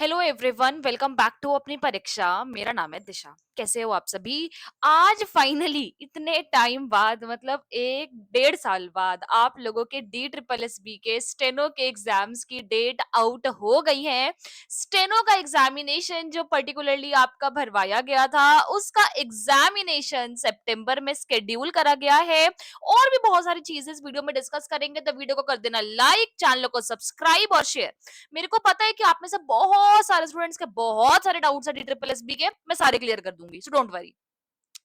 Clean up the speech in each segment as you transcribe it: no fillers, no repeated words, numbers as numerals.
Hello everyone, welcome back to अपनी परीक्षा। मेरा नाम है दिशा। कैसे हो आप सभी? आज फाइनली इतने टाइम बाद, मतलब 1 डेढ़ साल बाद, आप लोगों के डी ट्रिपल एस बी के स्टेनो के एग्जाम्स की डेट आउट हो गई है। स्टेनो का एग्जामिनेशन जो पर्टिकुलरली आपका भरवाया गया था, उसका एग्जामिनेशन सितंबर में स्केड्यूल करा गया है। और भी बहुत सारी चीजें इस वीडियो में डिस्कस करेंगे, तो वीडियो को कर देना लाइक, चैनल को सब्सक्राइब और शेयर। मेरे को पता है कि आप में से बहुत सारे स्टूडेंट्स के बहुत सारे डाउट्स है डी ट्रिपल एस बी के, मैं सारे क्लियर कर दूंगी, सो डोंट वरी।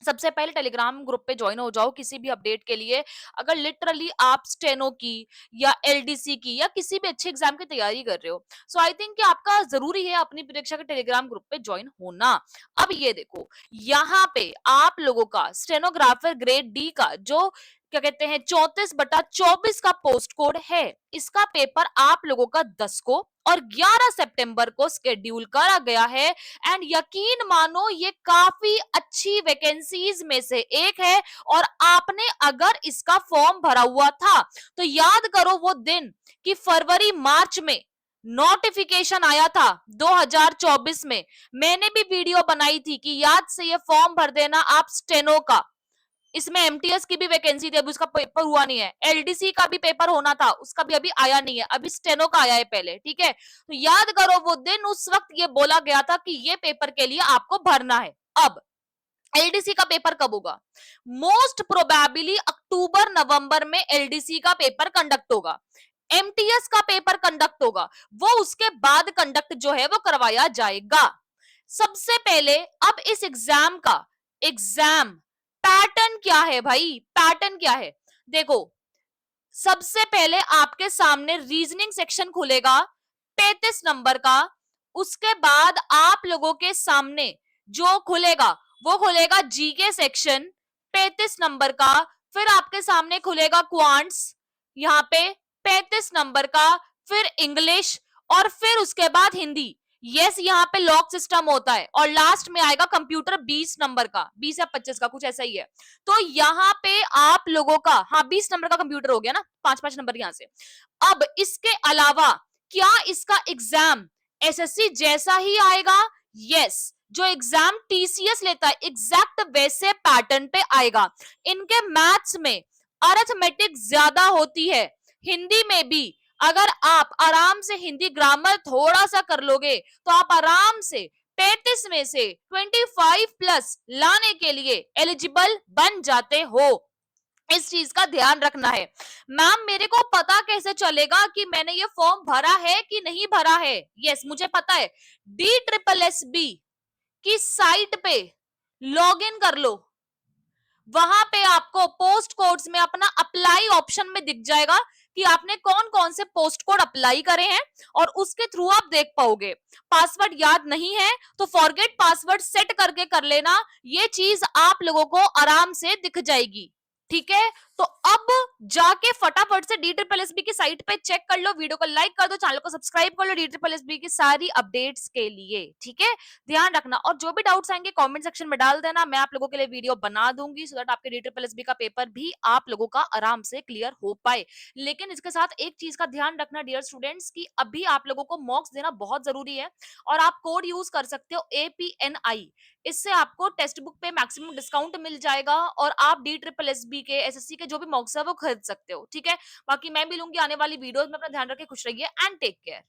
सबसे पहले टेलीग्राम ग्रुप पे ज्वाइन हो जाओ किसी भी अपडेट के लिए। अगर लिटरली आप स्टेनो की या एलडीसी की या किसी भी अच्छे एग्जाम की तैयारी कर रहे हो, सो आई थिंक कि आपका जरूरी है अपनी परीक्षा के टेलीग्राम ग्रुप पे ज्वाइन होना। अब ये देखो, यहाँ पे आप लोगों का स्टेनोग्राफर ग्रेड डी का जो क्या कहते हैं 34/24 का पोस्ट कोड है, इसका पेपर आप लोगों का 10 को और 11 सितंबर को स्केड्यूल करा गया है। एंड यकीन मानो, ये काफी अच्छी वैकेंसीज में से एक है। और आपने अगर इसका फॉर्म भरा हुआ था तो याद करो वो दिन कि फरवरी मार्च में नोटिफिकेशन आया था 2024 में। मैंने भी वीडियो बनाई थी कि याद से ये फॉर्म भर देना आप स्टेनो का। इसमें एमटीएस की भी वैकेंसी थी, अभी उसका पेपर हुआ नहीं है। एलडीसी का भी पेपर होना था, उसका भी अभी आया नहीं है, अभी स्टेनो का आया है पहले। ठीक है, तो याद करो वो दिन, उस वक्त ये बोला गया था कि ये पेपर के लिए आपको भरना है। अब एलडीसी का पेपर कब होगा? मोस्ट प्रोबेबली अक्टूबर नवंबर में एलडीसी का पेपर कंडक्ट होगा। एमटीएस का पेपर कंडक्ट होगा, वो उसके बाद कंडक्ट जो है वो करवाया जाएगा। सबसे पहले अब इस एग्जाम का एग्जाम पैटर्न क्या है भाई? पैटर्न क्या है देखो। सबसे पहले आपके सामने रीजनिंग सेक्शन खुलेगा 35 नंबर का। उसके बाद आप लोगों के सामने जो खुलेगा वो खुलेगा जीके सेक्शन 35 नंबर का। फिर आपके सामने खुलेगा क्वांट्स, यहाँ पे 35 नंबर का। फिर इंग्लिश, और फिर उसके बाद हिंदी। यस, यहाँ पे लॉक सिस्टम होता है। और लास्ट में आएगा कंप्यूटर 20 नंबर का, 20 या 25 का, कुछ ऐसा ही है। तो यहाँ पे आप लोगों का, हाँ 20 नंबर का कंप्यूटर हो गया ना, 5-5 नंबर यहाँ से। अब इसके अलावा क्या इसका एग्जाम एसएससी जैसा ही आएगा? यस, जो एग्जाम टीसीएस लेता है एग्जैक्ट वैसे पैटर्न पे आएगा। इनके मैथ्स में अरिथमेटिक ज्यादा होती है, हिंदी में भी। अगर आप आराम से हिंदी ग्रामर थोड़ा सा कर लोगे तो आप आराम से 35 में से 25 प्लस लाने के लिए एलिजिबल बन जाते हो। इस चीज का ध्यान रखना है। मैम, मेरे को पता कैसे चलेगा कि मैंने ये फॉर्म भरा है कि नहीं भरा है? यस, मुझे पता है। डी ट्रिपल एस बी की साइट पे लॉग इन कर लो। वहां पे आपको पोस्ट कोड्स में अपना अप्लाई ऑप्शन में दिख जाएगा कि आपने कौन कौन से पोस्ट कोड अप्लाई करे हैं, और उसके थ्रू आप देख पाओगे। पासवर्ड याद नहीं है तो फॉरगेट पासवर्ड सेट करके कर लेना, ये चीज आप लोगों को आराम से दिख जाएगी। ठीक है, तो अब जाके फटाफट से डी ट्रिपल एस बी की साइट पे चेक कर लो, वीडियो को लाइक कर दो, चैनल को सब्सक्राइब कर लो डी ट्रिपल एस बी की सारी अपडेट्स के लिए। ठीक है, ध्यान रखना। और जो भी डाउट्स आएंगे कमेंट सेक्शन में डाल देना, मैं आप लोगों के लिए वीडियो बना दूंगी, सो दैट आपके डी ट्रिपल एस बी का पेपर भी आप लोगों का आराम से क्लियर हो पाए। लेकिन इसके साथ एक चीज का ध्यान रखना डियर स्टूडेंट्स, की अभी आप लोगों को मॉक्स देना बहुत जरूरी है। और आप कोड यूज कर सकते हो APNI, इससे आपको टेक्स्ट बुक पे मैक्सिमम डिस्काउंट मिल जाएगा और आप डी ट्रिपल एस बी के एसएससी के जो भी मॉक्स है वो खरीद सकते हो। ठीक है, बाकी मैं भी लूंगी आने वाली वीडियोस में। अपना ध्यान रखे, खुश रहिए एंड टेक केयर।